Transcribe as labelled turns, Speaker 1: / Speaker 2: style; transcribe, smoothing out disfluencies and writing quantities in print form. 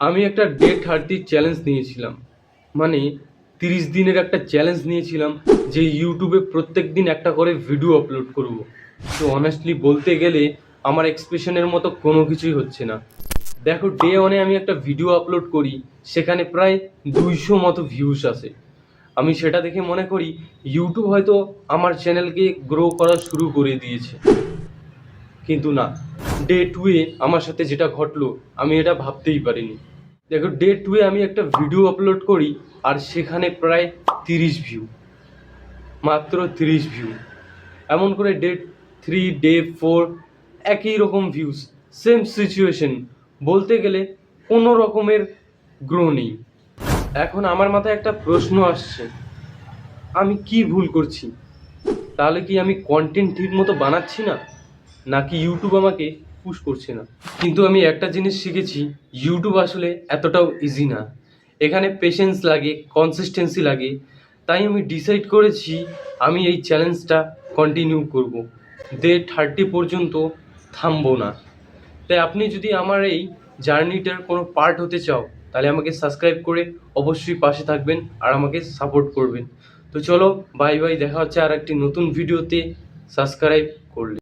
Speaker 1: আমি একটা day 30 challenge নিয়েছিলাম, মানে 30 দিনের একটা চ্যালেঞ্জ নিয়েছিলাম যে ইউটিউবে প্রত্যেক দিন একটা করে ভিডিও আপলোড করব। তো অনেস্টলি বলতে গেলে আমার এক্সপেকটেশনের মতো কোনো কিছুই হচ্ছে না। দেখো, ডে 1-এ আমি একটা ভিডিও আপলোড করি, সেখানে প্রায় 200 মতো ভিউস আসে। আমি সেটা দেখে মনে করি ইউটিউব হয়তো আমার চ্যানেলকে গ্রো করা শুরু করে দিয়েছে। কিন্তু না, ডে 2-এ আমার সাথে যেটা ঘটলো আমি এটা ভাবতেই পারিনি। দেখো, ডে 2-এ আমি একটা ভিডিও আপলোড করি আর সেখানে প্রায় 30 ভিউ, মাত্র 30 ভিউ। এমন করে ডে 3, ডে 4 একই রকম ভিউস, সেম সিচুয়েশন। বলতে গেলে কোনো রকমের গ্রো নেই। এখন আমার মাথায় একটা প্রশ্ন আসছে, আমি কি ভুল করছি? তাহলে কি আমি কন্টেন্ট ঠিক মতো বানাচ্ছি না, নাকি ইউটিউব আমাকে পুশ করছে না? কিন্তু আমি একটা জিনিস শিখেছি, ইউটিউব আসলে এতটাও ইজি না। এখানে পেশেন্স লাগে, কনসিস্টেন্সি লাগে। তাই আমি ডিসাইড করেছি আমি এই চ্যালেঞ্জটা কন্টিনিউ করব, ডে 30 পর্যন্ত থামবো না। তাই আপনি যদি আমার এই জার্নিটার কোনো পার্ট হতে চাও, তাহলে আমাকে সাবস্ক্রাইব করে অবশ্যই পাশে থাকবেন আর আমাকে সাপোর্ট করবেন। তো চলো, বাই বাই, দেখা হচ্ছে আর একটি নতুন ভিডিওতে। সাবস্ক্রাইব করলে